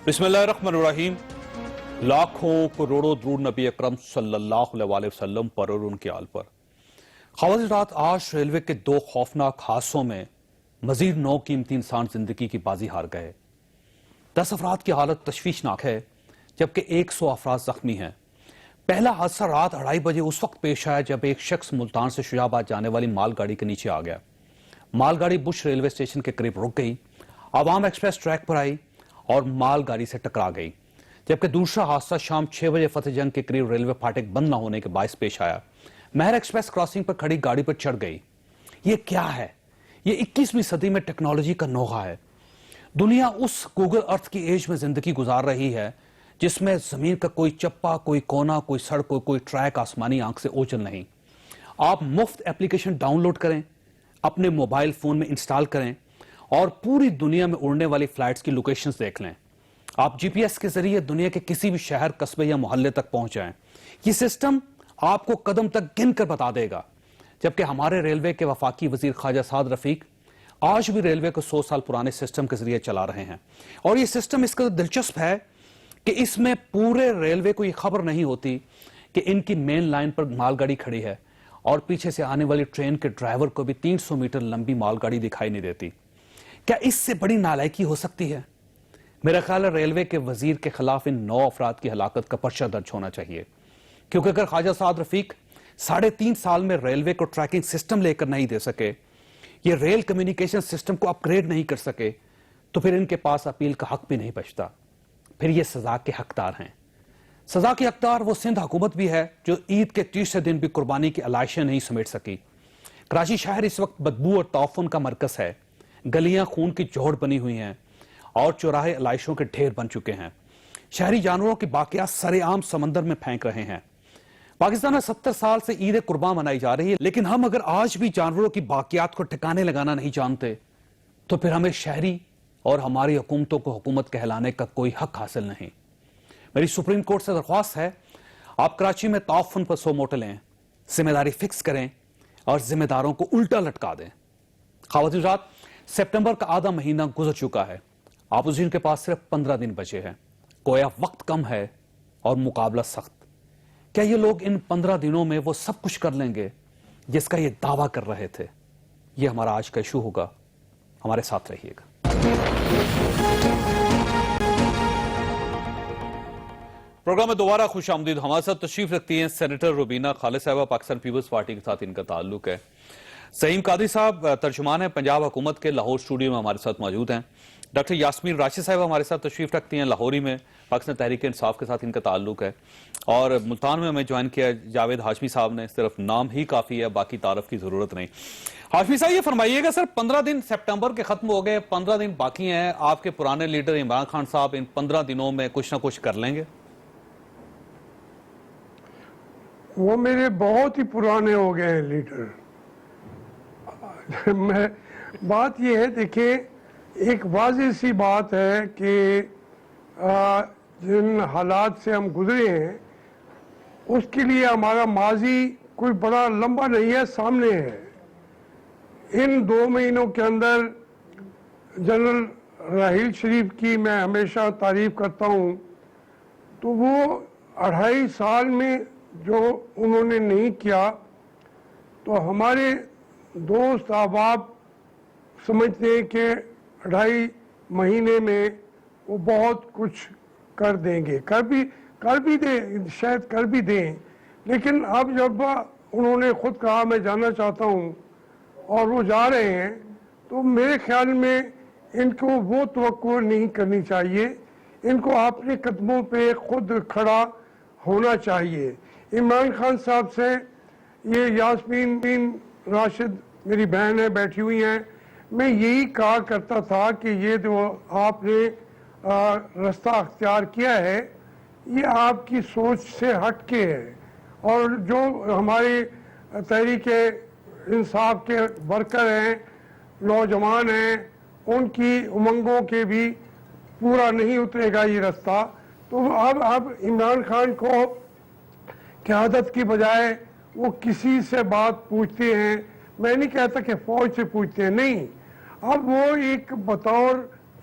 بسم اللہ الرحمن الرحیم۔ لاکھوں کروڑوں درود نبی اکرم صلی اللہ علیہ وسلم پر اور ان کے آل پر۔ خواتین رات آج ریلوے کے دو خوفناک حادثوں میں مزید 9 قیمتی انسان زندگی کی بازی ہار گئے۔ 10 افراد کی حالت تشویشناک ہے جبکہ 100 افراد زخمی ہیں۔ پہلا حادثہ رات 2:30 بجے اس وقت پیش آیا جب ایک شخص ملتان سے شجاع آباد جانے والی مال گاڑی کے نیچے آ گیا۔ مال گاڑی بش ریلوے اسٹیشن کے قریب رک گئی، عوام ایکسپریس ٹریک پر آئی اور مال گاڑی سے ٹکرا گئی، جبکہ دوسرا حادثہ شام 6 بجے فتح جنگ کے قریب ریلوے پھاٹک بند نہ ہونے کے باعث پیش آیا۔ مہر ایکسپریس کراسنگ پر کھڑی گاڑی پر چڑھ گئی۔ یہ کیا ہے؟ یہ 21ویں صدی میں ٹیکنالوجی کا نوغہ ہے۔ دنیا اس گوگل ارتھ کی ایج میں زندگی گزار رہی ہے جس میں زمین کا کوئی چپا، کوئی کونا، کوئی سڑک، کوئی ٹریک آسمانی آنکھ سے اوجھل نہیں۔ آپ مفت اپلیکیشن ڈاؤن لوڈ کریں، اپنے موبائل فون میں انسٹال کریں اور پوری دنیا میں اڑنے والی فلائٹس کی لوکیشنز دیکھ لیں۔ آپ جی پی ایس کے ذریعے دنیا کے کسی بھی شہر، قصبے یا محلے تک پہنچ جائیں۔ یہ سسٹم آپ کو قدم تک گن کر بتا دے گا، جبکہ ہمارے ریلوے کے وفاقی وزیر خواجہ سعد رفیق آج بھی ریلوے کو 100 سال پرانے سسٹم کے ذریعے چلا رہے ہیں۔ اور یہ سسٹم اس قدر دلچسپ ہے کہ اس میں پورے ریلوے کو یہ خبر نہیں ہوتی کہ ان کی مین لائن پر مال گاڑی کھڑی ہے اور پیچھے سے آنے والی ٹرین کے ڈرائیور کو بھی 300 میٹر لمبی مال گاڑی دکھائی نہیں دیتی۔ کیا اس سے بڑی نالائکی ہو سکتی ہے؟ میرا خیال ہے ریلوے کے وزیر کے خلاف ان 9 افراد کی ہلاکت کا پرچہ درج ہونا چاہیے، کیونکہ اگر خواجہ سعد رفیق 3.5 سال میں ریلوے کو ٹریکنگ سسٹم لے کر نہیں دے سکے، یہ ریل کمیونیکیشن سسٹم کو اپ گریڈ نہیں کر سکے، تو پھر ان کے پاس اپیل کا حق بھی نہیں بچتا۔ پھر یہ سزا کے حقدار ہیں۔ سزا کے حقدار وہ سندھ حکومت بھی ہے جو عید کے تیسرے دن بھی قربانی کی علائشیں نہیں سمیٹ سکی۔ کراچی شہر اس وقت بدبو اور تعفن کا مرکز ہے۔ گلیاں خون کی جوڑ بنی ہوئی ہیں اور چوراہے علائشوں کے ڈھیر بن چکے ہیں۔ شہری جانوروں کی باقیات سرے عام سمندر میں پھینک رہے ہیں۔ پاکستان میں 70 سال سے عید قرباں منائی جا رہی ہے، لیکن ہم اگر آج بھی جانوروں کی باقیات کو ٹھکانے لگانا نہیں جانتے تو پھر ہمیں شہری اور ہماری حکومتوں کو حکومت کہلانے کا کوئی حق حاصل نہیں۔ میری سپریم کورٹ سے درخواست ہے، آپ کراچی میں تعفن پر 100 موٹر لیں، ذمہ داری فکس کریں اور ذمہ داروں کو الٹا لٹکا دیں۔ خواتین رات، سپٹمبر کا آدھا مہینہ گزر چکا ہے۔ اپوزیشن کے پاس صرف 15 دن بچے ہیں۔ گویا وقت کم ہے اور مقابلہ سخت۔ کیا یہ لوگ ان 15 دنوں میں وہ سب کچھ کر لیں گے جس کا یہ دعویٰ کر رہے تھے؟ یہ ہمارا آج کا ایشو ہوگا۔ ہمارے ساتھ رہیے گا۔ پروگرام میں دوبارہ خوش آمدید۔ ہمارے ساتھ تشریف رکھتی ہیں سینیٹر روبینہ خالد صاحبہ، پاکستان پیپلز پارٹی کے ساتھ ان کا تعلق ہے۔ سعیم قادری صاحب ترجمان ہیں پنجاب حکومت کے، لاہور اسٹوڈیو میں ہمارے ساتھ موجود ہیں۔ ڈاکٹر یاسمین راشد صاحب ہمارے ساتھ تشریف رکھتی ہیں، لاہوری میں، پاکستان تحریک انصاف کے ساتھ ان کا تعلق ہے۔ اور ملتان میں ہمیں جوائن کیا جاوید ہاشمی صاحب نے، صرف نام ہی کافی ہے، باقی تعارف کی ضرورت نہیں۔ ہاشمی صاحب یہ فرمائیے گا، سر 15 دن سپٹمبر کے ختم ہو گئے، 15 دن باقی ہیں، آپ کے پرانے لیڈر عمران خان صاحب ان 15 دنوں میں کچھ نہ کچھ کر لیں گے؟ وہ میرے بہت ہی پرانے ہو گئے ہیں لیڈر۔ بات یہ ہے، دیکھیں ایک واضح سی بات ہے کہ جن حالات سے ہم گزرے ہیں اس کے لیے ہمارا ماضی کوئی بڑا لمبا نہیں ہے، سامنے ہے۔ ان 2 مہینوں کے اندر جنرل راحیل شریف کی میں ہمیشہ تعریف کرتا ہوں، تو وہ 2.5 سال میں جو انہوں نے نہیں کیا، تو ہمارے دوست احباب سمجھتے ہیں کہ 2.5 مہینے میں وہ بہت کچھ کر دیں گے، کر بھی دیں، شاید کر بھی دیں۔ لیکن اب جب انہوں نے خود کہا میں جانا چاہتا ہوں اور وہ جا رہے ہیں، تو میرے خیال میں ان کو وہ توقع نہیں کرنی چاہیے، ان کو اپنے قدموں پہ خود کھڑا ہونا چاہیے۔ عمران خان صاحب سے، یہ یاسمین راشد میری بہن ہے، بیٹھی ہوئی ہیں، میں یہی کہا کرتا تھا کہ یہ جو آپ نے رستہ اختیار کیا ہے یہ آپ کی سوچ سے ہٹ کے ہے، اور جو ہمارے تحریک انصاف کے ورکر ہیں، نوجوان ہیں، ان کی امنگوں کے بھی پورا نہیں اترے گا یہ رستہ۔ تو اب عمران خان کو قیادت کی بجائے وہ کسی سے بات پوچھتے ہیں، میں نہیں کہتا کہ فوج سے پوچھتے ہیں، نہیں، اب وہ ایک بطور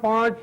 5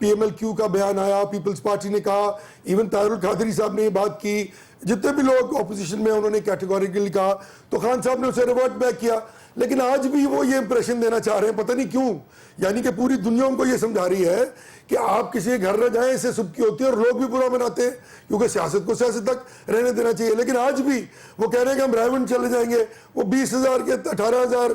PMLQ کا بیان آیا, پیپلز پارٹی نے کہا, ایون طاہر القادری صاحب نے یہ بات کی, جتنے بھی لوگ اپوزیشن میں انہوں نے کیٹیگوریکلی کہا, تو خان صاحب نے اسے ریورٹ بیک کیا. لیکن آج بھی وہ یہ امپریشن دینا چاہ رہے ہیں, پتہ نہیں کیوں, یعنی کہ پوری دنیا ان کو یہ سمجھا رہی ہے کہ آپ کسی کے گھر نہ جائیں, اس سے سبکی ہوتی ہے, اور لوگ بھی برا مناتے ہیں کیونکہ سیاست کو سیاست تک رہنے دینا چاہیے. لیکن آج بھی وہ کہہ رہے ہیں کہ ہم رائے چلے جائیں گے, وہ 20,000 کے 18,000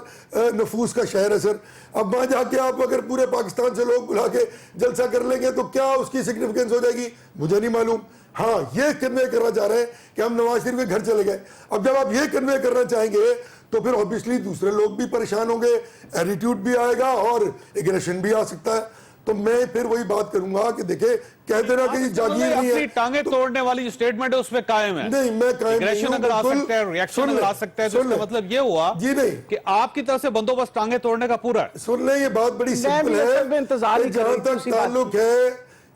نفوس کا شہر ہے سر. اب وہاں جا کے آپ اگر پورے پاکستان سے لوگ بلا کے جلسہ کر لیں گے تو کیا اس کی سگنیفیکینس ہو جائے گی, مجھے نہیں معلوم. ہاں یہ کنوے کرنا چاہ رہے ہیں کہ ہم نواز شریف کے گھر چلے گئے. اب جب آپ یہ کنوے کرنا چاہیں گے تو پھر اوبیسلی دوسرے لوگ بھی پریشان ہوں گے, ایٹیٹیوڈ بھی آئے گا اور ایگریشن بھی آ سکتا ہے. تو میں پھر وہی بات کروں گا کہ دیکھیں کہہ دینا کہ جاگیر نہیں ہے, ٹانگیں توڑنے والی جو سٹیٹمنٹ ہے اس پہ قائم ہے. نہیں میں قائم نہیں ہوں. اگر آ سکتا ہے, ریاکشن اگر آ سکتا ہے, تو اس کا مطلب یہ ہوا جی نہیں کہ آپ کی طرف سے بندوبست ٹانگیں توڑنے کا پورا ہے. سن لیں, یہ بات بڑی سمپل ہے. جہاں تک تعلق ہے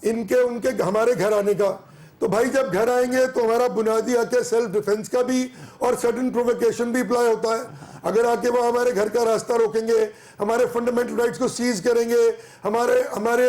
ان کے ہمارے گھر آنے کا, تو بھائی جب گھر آئیں گے تو ہمارا بنیادی حق ہے سیلف ڈیفنس کا بھی, اور سڈن پروویکیشن بھی اپلائی ہوتا ہے. اگر آ کے وہ ہمارے گھر کا راستہ روکیں گے, ہمارے فنڈامنٹل رائٹس کو سیز کریں گے, ہمارے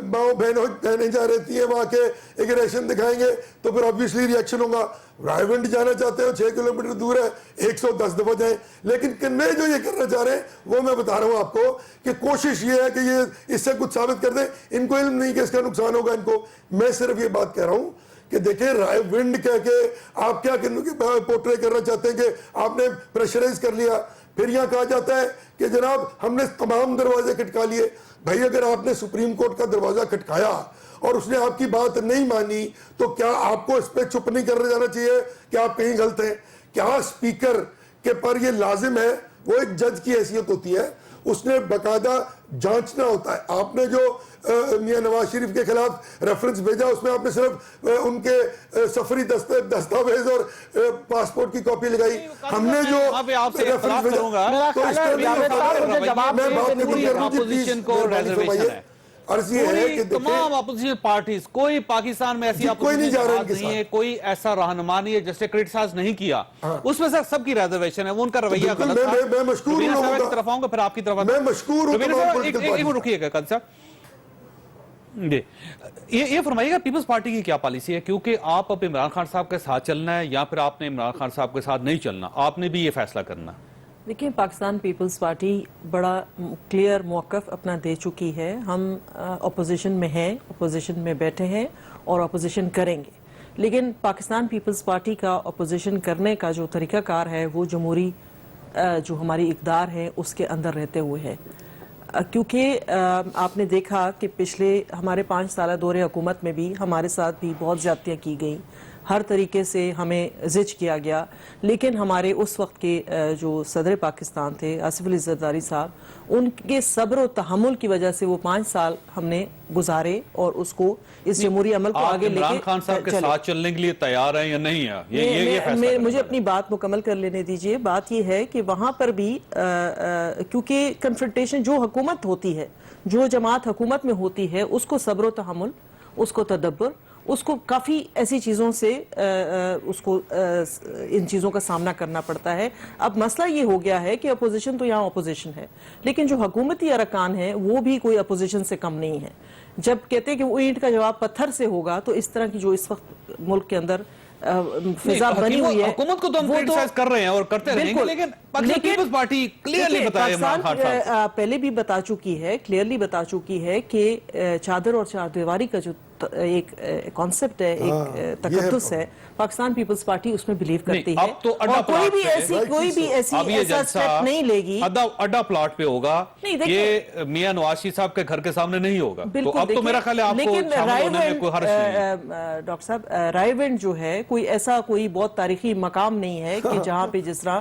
ماؤں بہنیں جا رہتی ہیں وہاں کے ایگریشن دکھائیں گے, تو پھر obviously ریئیکشن ہوگا. رائے ونڈ جانا چاہتے ہو 6 کلومیٹر دور ہے, 110 دفعہ جائیں. لیکن کنوے جو یہ کرنا چاہ رہے ہیں وہ میں بتا رہا ہوں آپ کو کہ کوشش یہ ہے کہ یہ اس سے کچھ ثابت کر دیں. ان کو علم نہیں کہ اس کا نقصان ہوگا ان کو. میں صرف یہ بات کہہ رہا ہوں کہ دیکھیں رائے ونڈ کہہ کے آپ کیا پورٹرے کرنا چاہتے ہیں کہ آپ نے پریشرائز کر لیا. پھر یہاں کہا جاتا ہے کہ جناب ہم نے تمام دروازے کھٹکا لیے. بھائی اگر آپ نے سپریم کورٹ کا دروازہ کھٹکایا اور اس نے آپ کی بات نہیں مانی, تو کیا آپ کو اس پہ چپ نہیں کرنے جانا چاہیے کہ آپ کہیں غلط ہیں؟ کیا اسپیکر کے پر یہ لازم ہے, وہ ایک جج کی حیثیت ہوتی ہے, اس نے باقاعدہ جانچنا ہوتا ہے. آپ نے جو میاں نواز شریف کے خلاف ریفرنس بھیجا اس میں آپ نے صرف ان کے سفری دستاویز اور پاسپورٹ کی کاپی لگائی. ہم نے جو ریفرنس بھیجا, عرض یہ ہے کہ تمام اپوزیشن پارٹیز, کوئی پاکستان میں ایسی اپوزیشن نہیں ہے, کوئی ایسا رہنما نہیں ہے جس نے کرٹیسائز نہیں کیا. اس میں سب کی ریزرویشن ہے, وہ ان کا رویہ غلط تھا. میں مشکور ہوں صاحب کی طرف آؤں گا, پھر آپ کی طرف میں مشکور ہوں. ایک رکیے گا قادری صاحب, یہ فرمائیے گا پیپلز پارٹی کی کیا پالیسی ہے, کیونکہ آپ اب عمران خان صاحب کے ساتھ چلنا ہے یا پھر آپ نے عمران خان صاحب کے ساتھ نہیں چلنا, آپ نے بھی یہ فیصلہ کرنا ہے. دیکھیں پاکستان پیپلز پارٹی بڑا کلیئر موقف اپنا دے چکی ہے. ہم اپوزیشن میں ہیں, اپوزیشن میں بیٹھے ہیں اور اپوزیشن کریں گے. لیکن پاکستان پیپلز پارٹی کا اپوزیشن کرنے کا جو طریقہ کار ہے وہ جمہوری جو ہماری اقدار ہے اس کے اندر رہتے ہوئے ہے. کیونکہ آپ نے دیکھا کہ پچھلے ہمارے 5 سالہ دور حکومت میں بھی ہمارے ساتھ بھی بہت زیادتیاں کی گئیں, ہر طریقے سے ہمیں زج کیا گیا. لیکن ہمارے اس وقت کے جو صدر پاکستان تھے آصف علی زرداری صاحب, ان کے صبر و تحمل کی وجہ سے وہ 5 سال ہم نے گزارے اور اس کو اس جمہوری عمل کو آگے لے کے عمران خان صاحب کے ساتھ چلنے کے لیے تیار ہیں یا نہیں ہے؟ مجھے اپنی بات مکمل کر لینے دیجئے. بات یہ ہے کہ وہاں پر بھی کیونکہ کنفرنٹیشن جو حکومت ہوتی ہے, جو جماعت حکومت میں ہوتی ہے, اس کو صبر و تحمل, اس کو تدبر, اس کو کافی ایسی چیزوں سے اس کو ان چیزوں کا سامنا کرنا پڑتا ہے. اب مسئلہ یہ ہو گیا ہے کہ اپوزیشن تو یہاں اپوزیشن ہے, لیکن جو حکومتی ارکان ہیں وہ بھی کوئی اپوزیشن سے کم نہیں ہے. جب کہتے ہیں کہ وہ اینٹ کا جواب پتھر سے ہوگا, تو اس طرح کی جو اس وقت ملک کے اندر فضا بنی ہوئی ہے, حکومت کو تو ہم کرٹیسائز کر رہے ہیں اور کرتے رہیں گے, لیکن پاکستان پیپلز پارٹی کلیئرلی بتائے عمران خان صاحب پہلے بھی بتا چکی ہے, کلیئرلی بتا چکی ہے کہ چادر اور چاردیواری کا جو ایک کانسیپٹ ہے, ایک تقدس ہے, پاکستان پیپلز پارٹی اس میں بلیو کرتی ہے. اور کوئی بھی ایسا اسٹیپ نہیں لے گی. اڈا پلاٹ پہ ہوگا, یہ میاں نواز شریف صاحب کے گھر کے سامنے نہیں ہوگا. تو اب تو میرا خیال ہے آپ کو شامل ہونے میں کوئی حرج نہیں ہے. ڈاکٹر صاحب, رائے ونڈ جو ہے کوئی ایسا کوئی بہت تاریخی مقام نہیں ہے کہ جہاں پہ جس طرح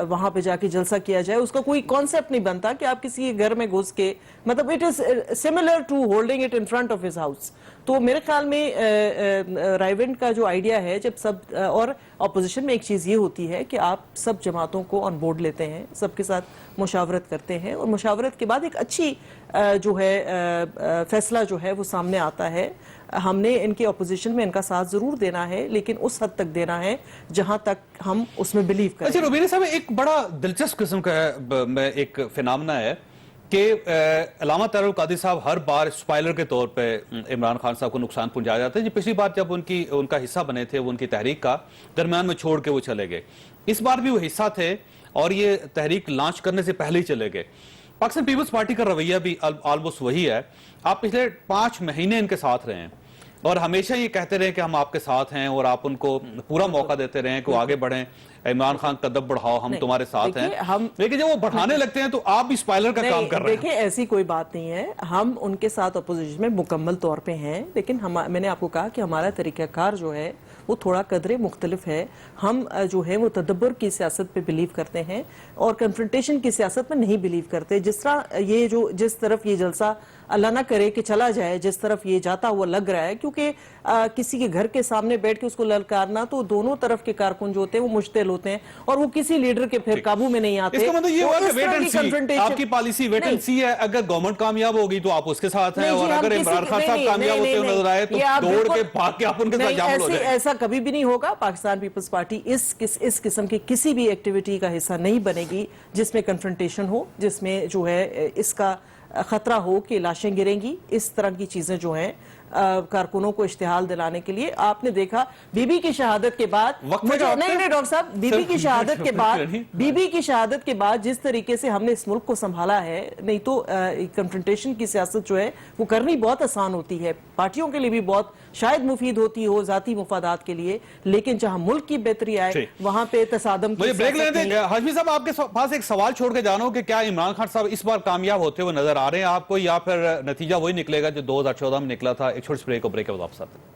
وہاں پہ جا کے جلسہ کیا جائے, اس کا کوئی کانسیپٹ نہیں بنتا کہ آپ کسی گھر میں گھس کے, مطلب it is similar to holding it in front of his house. تو میرے خیال میں رائے ونڈ کا جو آئیڈیا ہے, جب سب اور اپوزیشن میں ایک چیز یہ ہوتی ہے کہ آپ سب جماعتوں کو آن بورڈ لیتے ہیں, سب کے ساتھ مشاورت کرتے ہیں, اور مشاورت کے بعد ایک اچھی جو ہے فیصلہ جو ہے وہ سامنے آتا ہے. ہم نے ان کی اپوزیشن میں ان کا ساتھ ضرور دینا ہے, لیکن اس حد تک دینا ہے جہاں تک ہم اس میں بلیو کریں. اچھا روبینی صاحب, ایک بڑا دلچسپ قسم کا ایک فینامنا ہے کہ علامہ طاہر القادری صاحب ہر بار اسپائلر کے طور پہ عمران خان صاحب کو نقصان پہنچایا جاتا ہے. پچھلی بار جب ان کا حصہ بنے تھے وہ ان کی تحریک کا, درمیان میں چھوڑ کے وہ چلے گئے. اس بار بھی وہ حصہ تھے اور یہ تحریک لانچ کرنے سے پہلے ہی چلے گئے. پاکستان پیپلز پارٹی کا رویہ بھی آلموسٹ وہی ہے. آپ پچھلے 5 مہینے ان کے ساتھ رہے ہیں اور ہمیشہ یہ کہتے رہے کہ ہم آپ کے ساتھ ہیں اور آپ ان کو پورا موقع دیتے رہے کہ وہ آگے بڑھیں, عمران خان قدم بڑھاؤ, ہم تمہارے ساتھ ہیں. لیکن جب وہ بڑھانے لگتے ہیں تو آپ بھی اسپائلر کا کام کر رہے ہیں. دیکھیں ایسی کوئی بات نہیں ہے, ہم ان کے ساتھ اپوزیشن میں مکمل طور پہ ہیں, لیکن میں نے آپ کو کہا کہ ہمارا طریقہ کار جو ہے وہ تھوڑا قدرے مختلف ہے. ہم جو ہے وہ تدبر کی سیاست پہ بلیو کرتے ہیں اور کنفرنٹیشن کی سیاست میں نہیں بلیو کرتے. جس طرف یہ جلسہ اللہ نہ کرے کہ چلا جائے, جس طرف یہ جاتا ہوا لگ رہا ہے, کیونکہ کسی کے گھر کے سامنے بیٹھ کے اس کو للکارنا, تو دونوں طرف کے کارکن جو ہوتے ہیں وہ مشتعل ہوتے ہیں اور وہ کسی لیڈر کے پھر قابو میں نہیں آتے. اس کا مطلب یہ ہوا کہ ویٹ اینڈ سی, آپ کی پالیسی ویٹ اینڈ سی ہے. اگر گورنمنٹ کامیاب ہوگی تو آپ اس کے ساتھ ہیں, اور اگر عمران خان صاحب کامیاب ہوتے ہوئے نظر آئے تو دوڑ کے بھاگ کے آپ ان کے ساتھ شامل ہو جائیں. ایسا کبھی بھی نہیں ہوگا. پاکستان پیپلز پارٹی اس قسم کی کسی بھی ایکٹیویٹی کا حصہ نہیں بنے گی جس میں کنفرنٹیشن ہو, جس میں جو ہے اس کا خطرہ ہو کہ لاشیں گریں گی. اس طرح کی چیزیں جو ہیں کارکنوں کو اشتعال دلانے کے لیے, آپ نے دیکھا بی بی کی شہادت کے بعد, نہیں ڈاکٹر صاحب, بی بی کی شہادت کے بعد جس طریقے سے ہم نے اس ملک کو سنبھالا ہے, نہیں تو کنفرنٹیشن کی سیاست جو ہے وہ کرنی بہت آسان ہوتی ہے, پارٹیوں کے لیے بھی بہت شاید مفید ہوتی ہو ذاتی مفادات کے لیے, لیکن جہاں ملک کی بہتری آئے وہاں پہ تصادم کی بریک لینے دیں. ہاشمی صاحب, آپ کے پاس ایک سوال چھوڑ کے جانو کہ کیا عمران خان صاحب اس بار کامیاب ہوتے ہوئے نظر آ رہے ہیں آپ کو, یا پھر نتیجہ وہی نکلے گا جو 2014 میں نکلا تھا؟ ایک چھوٹی بریک کے بعد واپس آتے ہیں.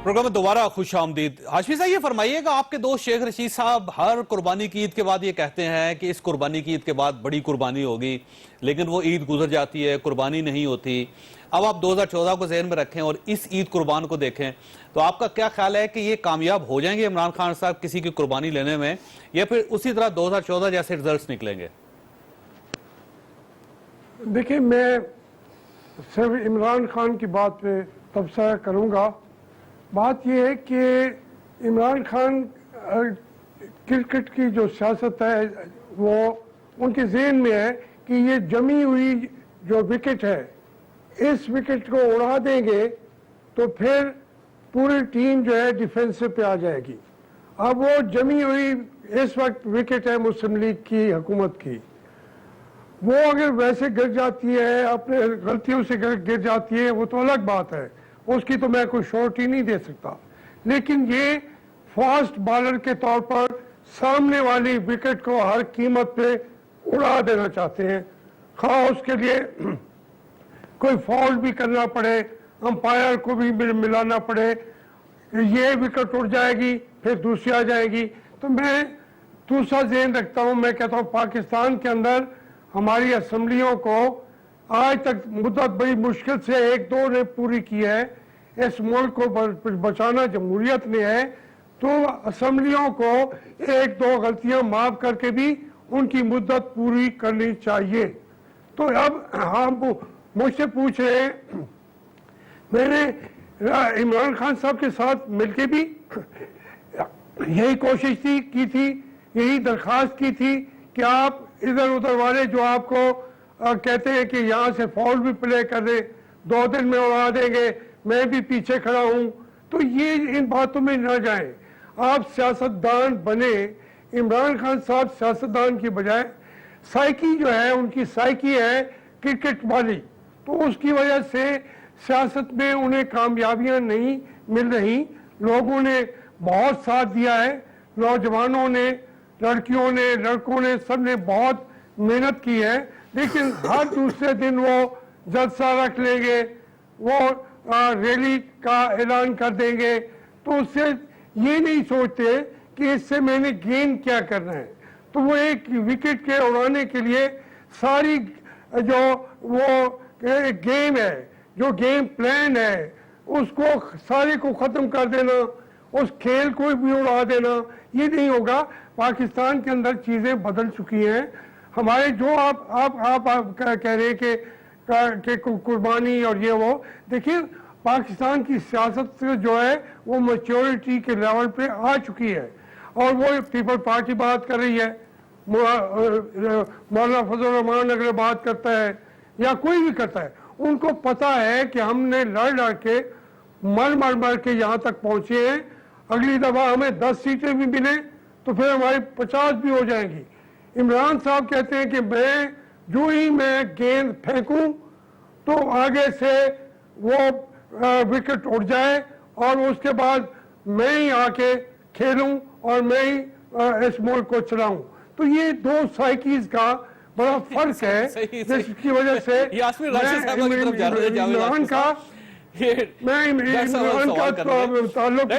پروگرام میں دوبارہ خوش آمدید. ہاشمی صاحب, یہ فرمائیے کہ آپ کے دوست شیخ رشید صاحب ہر قربانی کی عید کے بعد یہ کہتے ہیں کہ اس قربانی کی عید کے بعد بڑی قربانی ہوگی, لیکن وہ عید گزر جاتی ہے, قربانی نہیں ہوتی. اب آپ 2014 کو ذہن میں رکھیں اور اس عید قربان کو دیکھیں, تو آپ کا کیا خیال ہے کہ یہ کامیاب ہو جائیں گے عمران خان صاحب کسی کی قربانی لینے میں, یا پھر اسی طرح 2014 جیسے ریزلٹس نکلیں گے؟ دیکھیں, میں صرف عمران خان کی بات پہ تبصرہ کروں گا. بات یہ ہے کہ عمران خان کرکٹ کی جو سیاست ہے وہ ان کے ذہن میں ہے کہ یہ جمی ہوئی جو وکٹ ہے, اس وکٹ کو اڑا دیں گے تو پھر پوری ٹیم جو ہے ڈیفینسو پہ آ جائے گی. اب وہ جمی ہوئی اس وقت وکٹ ہے مسلم لیگ کی حکومت کی, وہ اگر ویسے گر جاتی ہے, اپنے غلطیوں سے گر جاتی ہے, وہ تو الگ بات ہے, اس کی تو میں کوئی شورٹی نہیں دے سکتا. لیکن یہ فاسٹ بالر کے طور پر سامنے والی وکٹ کو ہر قیمت پہ اڑا دینا چاہتے ہیں, خواہ اس کے لیے کوئی فاؤل بھی کرنا پڑے, امپائر کو بھی ملانا پڑے, یہ وکٹ اڑ جائے گی پھر دوسری آ جائے گی. تو میں دوسرا ذہن رکھتا ہوں, میں کہتا ہوں پاکستان کے اندر ہماری اسمبلیوں کو آج تک مدت بڑی مشکل سے 1-2 نے پوری کی ہے. اس ملک کو بچانا جمہوریت نے ہے, تو اسمبلیوں کو 1-2 غلطیاں معاف کر کے بھی ان کی مدت پوری کرنی چاہیے. تو اب ہم مجھ سے پوچھ رہے ہیں, میں نے عمران خان صاحب کے ساتھ مل کے بھی یہی کوشش کی تھی, یہی درخواست کی تھی کہ آپ ادھر ادھر والے جو آپ کو کہتے ہیں کہ یہاں سے فاؤل بھی پلے کر دیں, 2 دن میں اڑا دیں گے, میں بھی پیچھے کھڑا ہوں, تو یہ ان باتوں میں نہ جائیں. آپ سیاستدان بنے. عمران خان صاحب سیاستدان کی بجائے سائیکی جو ہے, ان کی سائیکی ہے کرکٹ والی, تو اس کی وجہ سے سیاست میں انہیں کامیابیاں نہیں مل رہی. لوگوں نے بہت ساتھ دیا ہے, نوجوانوں نے, لڑکیوں نے, لڑکوں نے, سب نے بہت محنت کی ہے, لیکن ہر دوسرے دن وہ جلسہ رکھ لیں گے, وہ ریلی کا اعلان کر دیں گے, تو اس سے یہ نہیں سوچتے کہ اس سے میں نے گین کیا کرنا ہے. تو وہ ایک وکٹ کے اڑانے کے لیے ساری جو وہ گیم ہے, جو گیم پلان ہے, اس کو سارے کو ختم کر دینا, اس کھیل کو بھی اڑا دینا, یہ نہیں ہوگا. پاکستان کے اندر چیزیں بدل چکی ہیں. ہمارے جو آپ کہہ رہے ہیں کہ قربانی اور یہ وہ, دیکھیے پاکستان کی سیاست جو ہے وہ میچورٹی کے لیول پہ آ چکی ہے, اور وہ پیپل پارٹی بات کر رہی ہے, مولانا فضل الرحمان اگر بات کرتا ہے یا کوئی بھی کرتا ہے, ان کو پتا ہے کہ ہم نے لڑ کے مر کے یہاں تک پہنچے ہیں. اگلی دفعہ ہمیں 10 سیٹیں بھی ملیں تو پھر ہماری 50 بھی ہو جائیں گی. عمران صاحب کہتے ہیں کہ جو ہی میں گیند پھینکوں تو آگے سے وہ وکٹ اٹھ جائے اور اس کے بعد میں ہی آ کے کھیلوں اور میں ہی اس ملک کو چلاؤں. تو یہ دو سائیکیز کا بڑا فرق ہے, جس کی وجہ سے عمران کا تعلق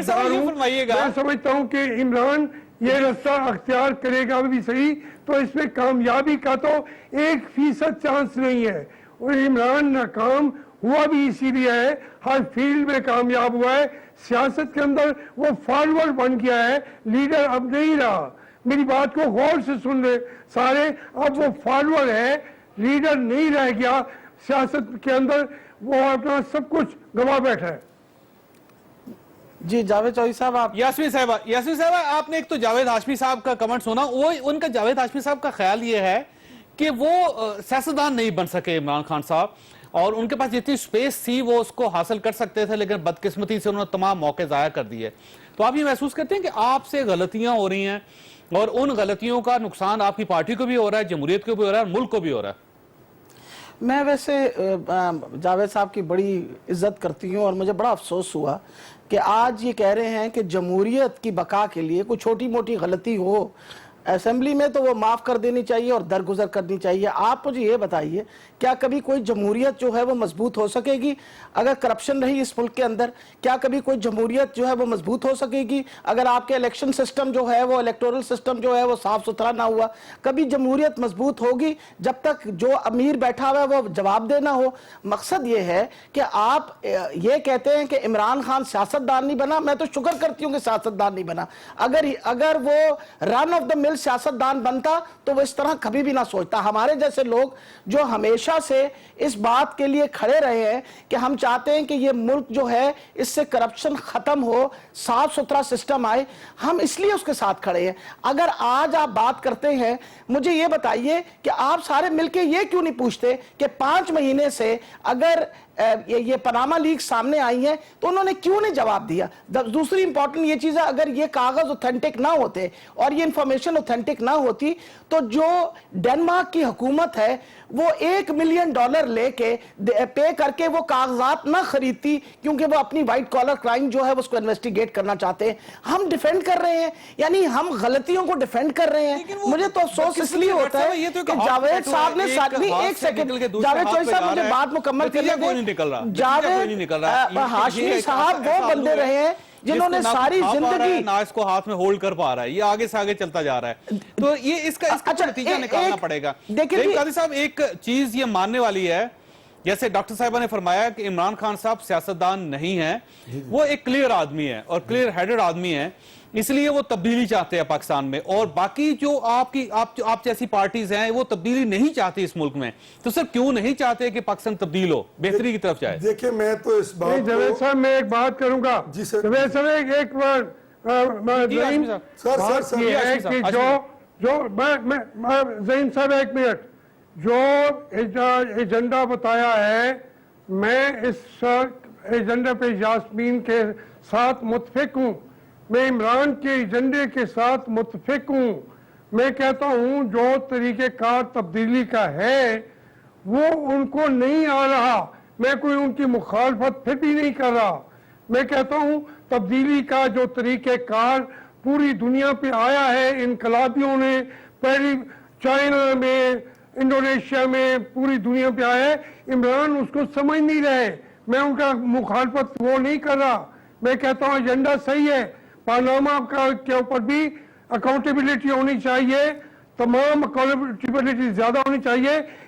میں سمجھتا ہوں کہ عمران یہ رستہ اختیار کرے گا بھی صحیح, تو اس میں کامیابی کا تو 1% چانس نہیں ہے. اور عمران ناکام ہوا بھی اسی لیے ہے, ہر فیلڈ میں کامیاب ہوا ہے. سیاست کے اندر وہ فالوور بن گیا ہے, لیڈر اب نہیں رہا. میری بات کو غور سے سن لے سارے, اب وہ فالوور ہے, لیڈر نہیں رہ گیا. سیاست کے اندر وہ اپنا سب کچھ گوا بیٹھا ہے. جی جاوید چودھری صاحب, آپ یاسمین صاحبہ آپ نے ایک تو جاوید ہاشمی صاحب کا کمنٹ سنا, وہ ان کا جاوید ہاشمی صاحب کا خیال یہ ہے کہ وہ سیاستدان نہیں بن سکے عمران خان صاحب, اور ان کے پاس جتنی سپیس تھی وہ اس کو حاصل کر سکتے تھے, لیکن بدقسمتی سے انہوں نے تمام موقع ضائع کر دیے. تو آپ یہ محسوس کرتے ہیں کہ آپ سے غلطیاں ہو رہی ہیں اور ان غلطیوں کا نقصان آپ کی پارٹی کو بھی ہو رہا ہے, جمہوریت کو بھی ہو رہا ہے, اور ملک کو بھی ہو رہا ہے؟ میں ویسے جاوید صاحب کی بڑی عزت کرتی ہوں, اور مجھے بڑا افسوس ہوا کہ آج یہ کہہ رہے ہیں کہ جمہوریت کی بقا کے لیے کوئی چھوٹی موٹی غلطی ہو اسمبلی میں تو وہ معاف کر دینی چاہیے اور درگزر کرنی چاہیے. آپ مجھے یہ بتائیے, کیا کبھی کوئی جمہوریت جو ہے وہ مضبوط ہو سکے گی اگر کرپشن رہی اس ملک کے اندر؟ کیا کبھی کوئی جمہوریت جو ہے وہ مضبوط ہو سکے گی اگر آپ کے الیکشن سسٹم جو ہے وہ الیکٹورل سسٹم جو ہے وہ صاف ستھرا نہ ہوا؟ کبھی جمہوریت مضبوط ہوگی جب تک جو امیر بیٹھا ہوا ہے وہ جواب دینا ہو. مقصد یہ ہے کہ آپ یہ کہتے ہیں کہ عمران خان سیاستدان نہیں بنا. میں تو شکر کرتی ہوں کہ سیاستدان نہیں بنا. اگر وہ رن آف دا مل سیاستدان بنتا تو وہ اس طرح کبھی بھی نہ سوچتا. ہمارے جیسے لوگ جو ہمیشہ سے اس بات کے لیے کھڑے رہے ہیں کہ ہم چاہتے ہیں کہ یہ ملک جو ہے اس سے کرپشن ختم ہو, صاف ستھرا سسٹم آئے, ہم اس لیے اس کے ساتھ کھڑے ہیں. اگر آج آپ بات کرتے ہیں, مجھے یہ بتائیے کہ آپ سارے مل کے یہ کیوں نہیں پوچھتے کہ 5 مہینے سے اگر یہ پاناما لیک سامنے آئی ہیں تو انہوں نے کیوں نہیں جواب دیا؟ دوسری امپورٹنٹ یہ چیز ہے, اگر یہ کاغذ اوتھینٹک نہ ہوتے اور یہ انفارمیشن اوتھینٹک نہ ہوتی تو جو ڈنمارک کی حکومت ہے وہ $1 ملین لے کے پے کر کے وہ کاغذات نہ خریدتی, کیونکہ وہ اپنی وائٹ کالر کرائم جو ہے اس کو انویسٹیگیٹ کرنا چاہتے ہیں. ہم ڈیفینڈ کر رہے ہیں, یعنی ہم غلطیوں کو ڈیفینڈ کر رہے ہیں. مجھے تو افسوس اس لیے ہوتا ہے کہ جاوید صاحب نے ایک سیکنڈ, جاوید چودھری صاحب مجھے بات مکمل کرنے دیں. جاوید ہاشمی صاحب وہ بندے رہے ہیں جنہوں نے ساری زندگی نہ اس کو ہاتھ میں ہولڈ کر پا رہا ہے, یہ آگے سے آگے چلتا جا رہا ہے. تو یہ اس کا نتیجہ نکالنا پڑے گا. لیکن قاضی صاحب ایک چیز یہ ماننے والی ہے, جیسے ڈاکٹر صاحبہ نے فرمایا کہ عمران خان صاحب سیاستدان نہیں ہیں, وہ ایک کلیئر آدمی ہے اور کلیئر ہیڈڈ آدمی ہے, اس لیے وہ تبدیلی چاہتے ہیں پاکستان میں. اور باقی جو آپ جیسی پارٹیز ہیں وہ تبدیلی نہیں چاہتی اس ملک میں, تو سر کیوں نہیں چاہتے کہ پاکستان تبدیل ہو, بہتری کی طرف جائے؟ دیکھیں میں تو اس بات کو جاوید صاحب میں ایک بات کروں گا. جی سر. جاوید صاحب ایک بار ظہیم صاحب ایک منٹ, جو ایجنڈا بتایا ہے میں اس ایجنڈے پہ یاسمین کے ساتھ متفق ہوں, میں عمران کے ایجنڈے کے ساتھ متفق ہوں. میں کہتا ہوں جو طریقہ کار تبدیلی کا ہے وہ ان کو نہیں آ رہا, میں کوئی ان کی مخالفت پھر بھی نہیں کر رہا. میں کہتا ہوں تبدیلی کا جو طریقہ کار پوری دنیا پہ آیا ہے, انقلابیوں نے پہلی چائنا میں, انڈونیشیا میں, پوری دنیا پہ آیا ہے, عمران اس کو سمجھ نہیں رہے. میں ان کا مخالفت وہ نہیں کر رہا, میں کہتا ہوں ایجنڈا صحیح ہے. پاناما کے اوپر بھی اکاؤنٹیبلٹی ہونی چاہیے, تمام اکاؤنٹیبلٹی زیادہ ہونی چاہیے.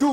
2,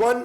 1,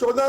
14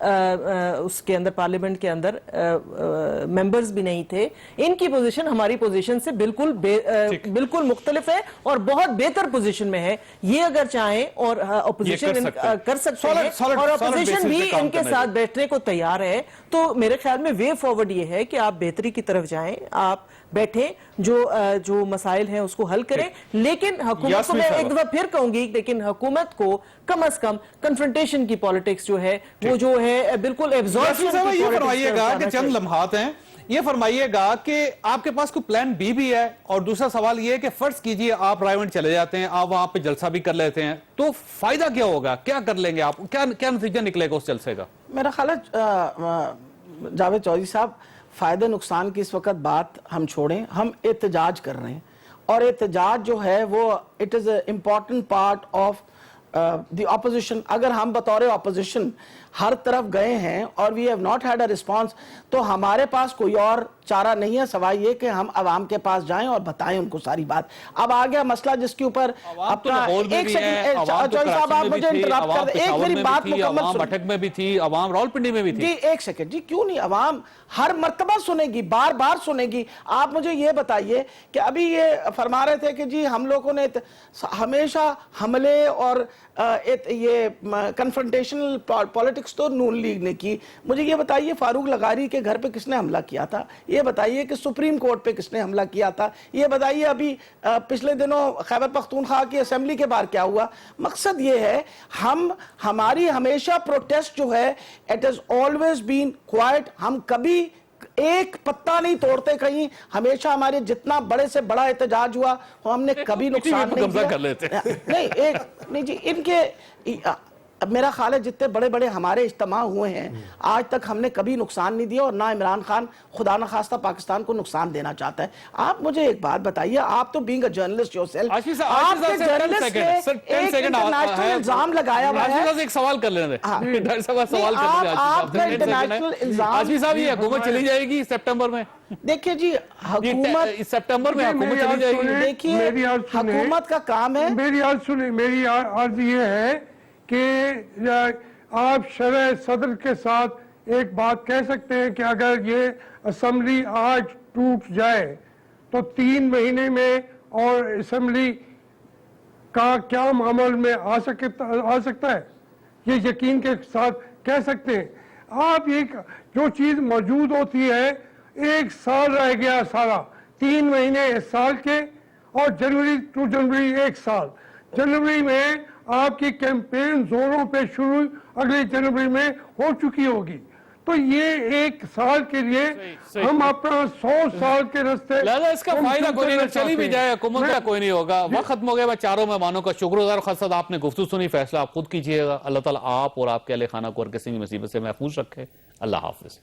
اس کے اندر پارلیمنٹ کے اندر ممبرز بھی نہیں تھے. ان کی پوزیشن ہماری پوزیشن سے بالکل مختلف ہے اور بہت بہتر پوزیشن میں ہے. یہ اگر چاہیں اور اپوزیشن کر سکتے ہیں اور اپوزیشن بھی ان کے ساتھ بیٹھنے کو تیار ہے, تو میرے خیال میں وے فارورڈ یہ ہے کہ آپ بہتری کی طرف جائیں, آپ بیٹھیں, جو مسائل ہیں اس کو حل کریں. لیکن حکومت کو میں ایک دفعہ پھر کہوں گی, لیکن حکومت کو کم از کم کنفرنٹیشن کی پالیٹکس جو ہے وہ جو ہے بالکل ایبزارپشن کی یہ فرمائیے گا کہ چند لمحات ہیں, یہ فرمائیے گا کہ آپ کے پاس کوئی پلان بی بھی ہے, اور دوسرا سوال یہ ہے کہ فرض کیجئے آپ رائے ونڈ چلے جاتے ہیں, آپ وہاں پہ جلسہ بھی کر لیتے ہیں, تو فائدہ کیا ہوگا, کیا کر لیں گے آپ, کیا نتیجہ نکلے گا اس جلسے کا؟ میرا خیال ہے جاوید چودھری صاحب, فائدہ نقصان کی اس وقت بات ہم چھوڑیں, ہم احتجاج کر رہے ہیں, اور احتجاج جو ہے وہ it is a important part of the opposition. اگر ہم بطور اپوزیشن ہر طرف گئے ہیں اور we have not had a response, تو ہمارے پاس کوئی اور چارہ نہیں ہے سوائے یہ کہ ہم عوام کے پاس جائیں اور بتائیں ان کو ساری بات. اب آ گیا مسئلہ جس کے اوپر اپنا ایک سیکنڈ چوہدری صاحب آپ مجھے انٹرپٹ کر دیں, ایک میری بات مکمل سنیں. مٹھک میں بھی تھی, عوام راولپنڈی میں بھی تھی. جی ایک سیکنڈ, جی کیوں نہیں, عوام ہر مرتبہ سنے گی, بار بار سنے گی. آپ مجھے یہ بتائیے کہ ابھی یہ فرما رہے تھے کہ جی ہم لوگوں نے ہمیشہ حملے اور یہ کنفرنٹیشنل پالیٹکس تو نون لیگ نے کی. مجھے یہ بتائیے فاروق لغاری کے گھر پہ کس نے حملہ کیا تھا, یہ بتائیے کہ سپریم کورٹ پہ کس نے حملہ کیا تھا, یہ بتائیے ابھی پچھلے دنوں خیبر پختونخوا کی اسمبلی کے باہر کیا ہوا. مقصد یہ ہے ہماری ہمیشہ پروٹیسٹ جو ہے it has always been quiet. ہم کبھی ایک پتہ نہیں توڑتے کہیں, ہمیشہ ہمارے جتنا بڑے سے بڑا احتجاج ہوا ہم نے کبھی نقصان نہیں دیا. نہیں جی, ان کے میرا خیال ہے جتنے بڑے بڑے ہمارے اجتماع ہوئے ہیں آج تک ہم نے کبھی نقصان نہیں دیا, اور نہ عمران خان خدا نخواستہ پاکستان کو نقصان دینا چاہتا ہے. آپ مجھے ایک بات بتائیے, آپ تو being a journalist your self, آپ کے جرنلسٹ نے ایک انٹرنیشنل الزام لگایا ہوا ہے. ایک سوال کر لینے دیں, سوال آپ کا انٹرنیشنل الزام. آجمی صاحب یہ حکومت چلی جائے گی سپٹمبر میں, دیکھیں جی حکومت سپٹمبر میں حکومت چلی جائے گی. دیکھیے حکومت کا کام ہے. میری عرض سنیں, میری عرض یہ ہے کہ آپ شرح صدر کے ساتھ ایک بات کہہ سکتے ہیں کہ اگر یہ اسمبلی آج ٹوٹ جائے تو 3 مہینے میں اور اسمبلی کا قیام عمل میں آ سکتا ہے, یہ یقین کے ساتھ کہہ سکتے ہیں آپ. ایک جو چیز موجود ہوتی ہے, 1 سال رہ گیا سارا, 3 مہینے اس سال کے, اور جنوری ٹو جنوری 1 سال. جنوری میں آپ کی کیمپین زوروں پہ شروع اگلے جنوری میں ہو چکی ہوگی, تو یہ 1 سال کے لیے ہم اپنا 100 سال کے راستے. لہذا اس کا فائدہ کوئی نہیں, چلی بھی جائے حکومت کا کوئی نہیں ہوگا. وقت ختم ہو گیا. میں چاروں مہمانوں کا شکر گزار. خاصا آپ نے گفتگو سنی, فیصلہ آپ خود کیجئے گا. اللہ تعالیٰ آپ اور آپ کے اہل خانہ کو اور کسی بھی مصیبت سے محفوظ رکھے. اللہ حافظ.